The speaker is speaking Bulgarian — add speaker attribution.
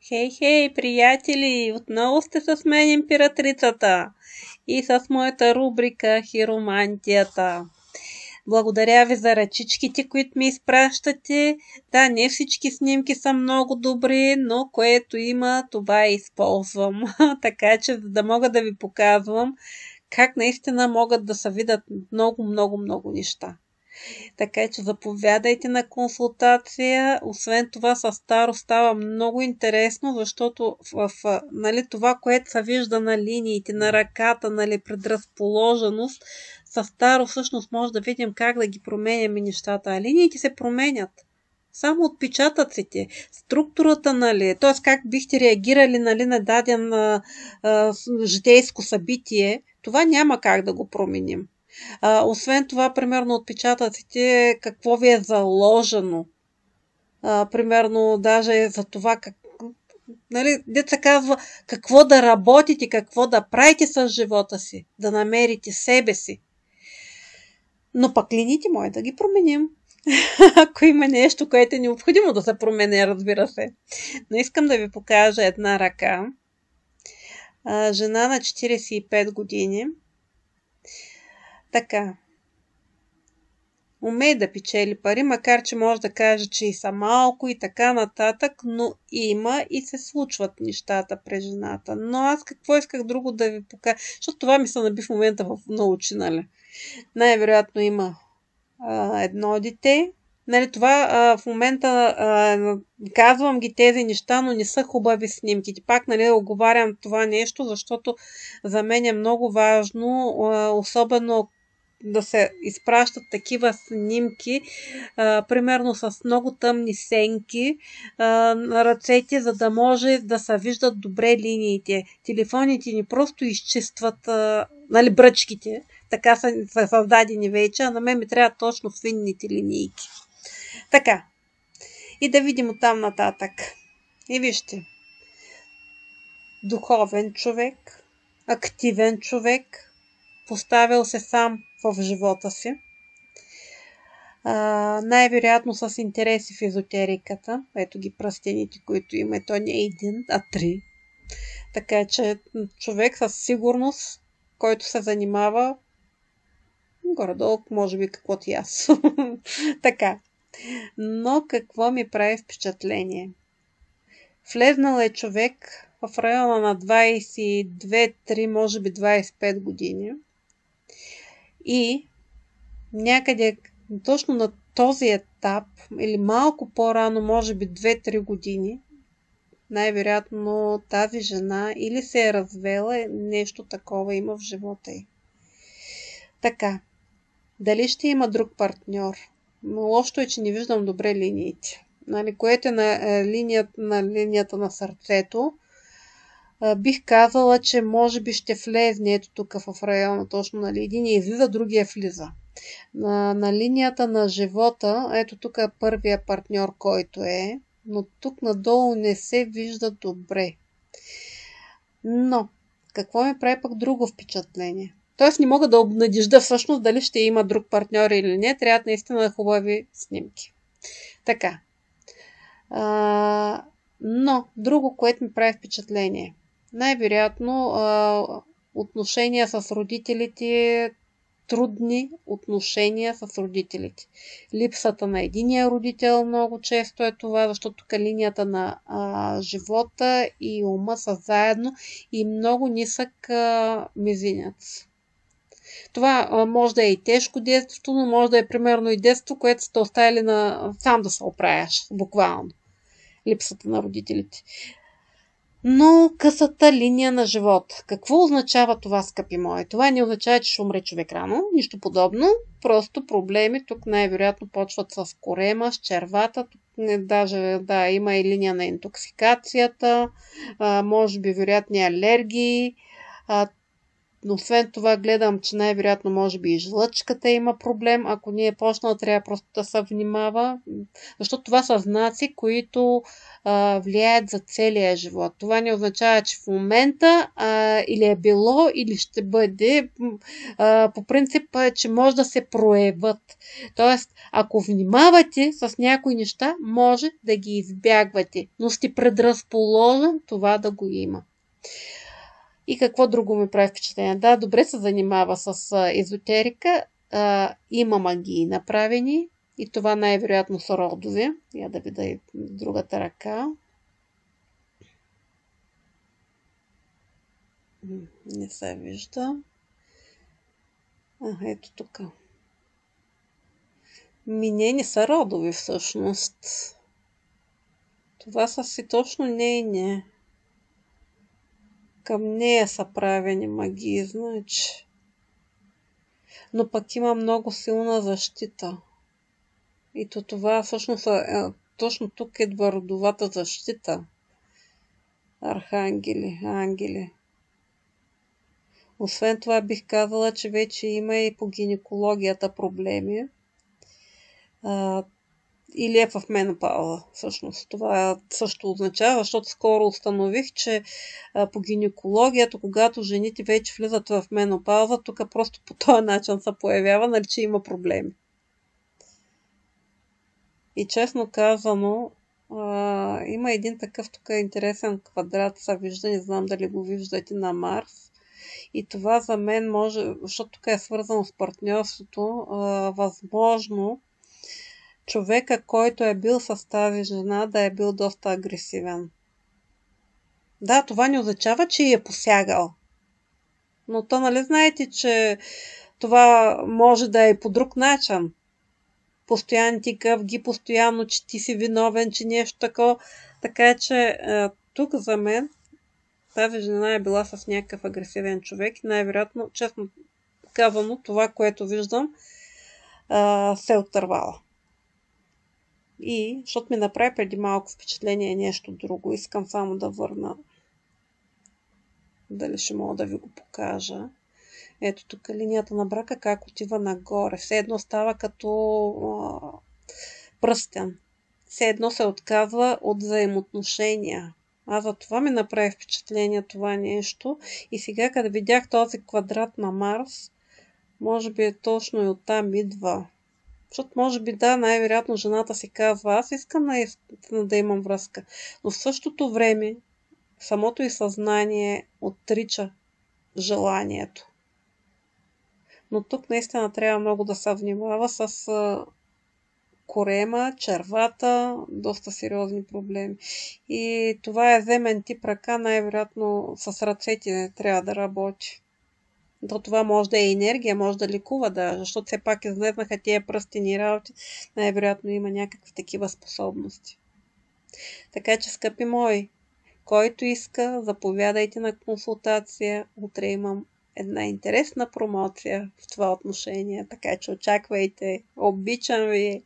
Speaker 1: Хей, хей, приятели! Отново сте с мен императрицата и с моята рубрика Хиромантията. Благодаря ви за ръчичките, които ми изпращате. Да, не всички снимки са много добри, но което има, това използвам. Така че, за да мога да ви показвам как наистина могат да се видят много, много, много неща. Така че заповядайте на консултация. Освен това със старо става много интересно, защото нали, това, което се вижда на линиите, на ръката, нали, предразположеност, със старо всъщност може да видим как да ги променяме нещата. А линиите се променят. Само отпечатъците, структурата, нали, т.е. как бихте реагирали, нали, на даден житейско събитие, това няма как да го променим. Освен това, примерно, отпечатъците, какво ви е заложено. Примерно, даже за това, нали, деца казва, какво да работите, какво да правите с живота си, да намерите себе си. Но пък линиите може да ги променим. Ако има нещо, което е необходимо да се промене, разбира се. Но искам да ви покажа една ръка. Жена на 45 години. Така. Умее да печели пари, макар че може да каже, че и са малко и така нататък, но има и се случват нещата при жената. Но аз какво исках друго да ви покажа, защото това ми се наби в момента на очи, нали? Най-вероятно има едно дете. Нали, това в момента казвам ги тези неща, но не са хубави снимките. Пак, нали, оговарям това нещо, защото за мен е много важно, особено да се изпращат такива снимки, примерно с много тъмни сенки на ръцете, за да може да се виждат добре линиите. Телефоните ни просто изчистват нали, бръчките, така са създадени вече, а на мен ми трябва точно финните линийки. Така, и да видим оттам нататък. И вижте, духовен човек, активен човек, поставил се сам в живота си. Най-вероятно с интереси в езотериката. Ето ги пръстените, които има. То не е един, а 3. Така че човек със сигурност, който се занимава горе-долу, може би каквото и аз. Така. Но какво ми прави впечатление? Влезнал е човек в района на 22-3, може би 25 години. И някъде точно на този етап, или малко по-рано, може би 2-3 години, най-вероятно тази жена или се е развела, нещо такова има в живота й. Така, дали ще има друг партньор? Но лошото е, че не виждам добре линиите. Нали, което е на линията на сърцето, бих казала, че може би ще влезне ето тук в района, точно нали, един излиза, другия влиза. На линията на живота, ето тук е първия партньор, който е, но тук надолу не се вижда добре. Но, какво ми прави пък друго впечатление? Тоест не мога да обнадежда всъщност дали ще има друг партньор или не, трябва наистина хубави снимки. Така. Но, друго, което ми прави впечатление. Най-вероятно отношения с родителите, трудни отношения с родителите. Липсата на единия родител много често е това, защото тук линията на живота и ума са заедно и много нисък мизинец. Това може да е и тежко детството, но може да е примерно и детство, което сте оставили сам да се оправяш, буквално. Липсата на родителите. Но късата линия на живота. Какво означава това, скъпи мои? Това не означава, че ще умре човек рано. Нищо подобно. Просто проблеми тук най-вероятно почват с корема, с червата. Тук даже има и линия на интоксикацията. Може би вероятни алергии. Освен това гледам, че най-вероятно може би и жлъчката има проблем. Ако не е почнала, трябва просто да се внимава. Защото това са знаци, които влияят за целия живот. Това не означава, че в момента или е било, или ще бъде. По принцип, че може да се проявят. Тоест, ако внимавате с някои неща, може да ги избягвате. Но сте предразположен това да го има. И какво друго ми прави впечатление? Да, добре се занимава с езотерика. Има магии направени. И това най-вероятно са родови. Я да видя и другата ръка. Не се вижда. Ето тук. Не са родови всъщност. Това са си точно нейни. Към нея са правени магии, значи. Но пък има много силна защита. И това всъщност точно тук идва родовата защита. Архангели, ангели. Освен това бих казала, че вече има и по гинекологията проблеми. Или е в менопауза, всъщност. Това също означава, защото скоро установих, че по гинекологията, когато жените вече влизат в менопауза, тук просто по този начин се появява, нали, че има проблеми. И честно казано, има един такъв тук интересен квадрат, се вижда, не знам дали го виждате, на Марс. И това за мен може, защото тук е свързано с партньорството, възможно човека, който е бил с тази жена, да е бил доста агресивен. Да, това не означава, че е посягал. Но то, нали знаете, че това може да е по друг начин. Постоянно ти къвги, постоянно, че ти си виновен, че нещо такова. Така че тук за мен тази жена е била с някакъв агресивен човек и най-вероятно, честно казано, това, което виждам, се е отървала. И, защото ми направи преди малко впечатление нещо друго, искам само да върна. Дали ще мога да ви го покажа. Ето тук линията на брака как отива нагоре. Все едно става като пръстен. Все едно се отказва от взаимоотношения. За това ми направи впечатление това нещо. И сега, като видях този квадрат на Марс, може би точно и оттам идва. Защото може би да, най-вероятно жената си казва, аз искам наистина да имам връзка. Но в същото време самото и съзнание отрича желанието. Но тук наистина трябва много да се внимава с корема, червата, доста сериозни проблеми. И това е земен тип ръка, най-вероятно с ръцете трябва да работи. Това може да е енергия, може да лекува, да, защото все пак излезнаха тия пръстени работи, най-вероятно има някакви такива способности. Така че, скъпи мои, който иска, заповядайте на консултация. Утре имам една интересна промоция в това отношение, така че очаквайте. Обичам ви!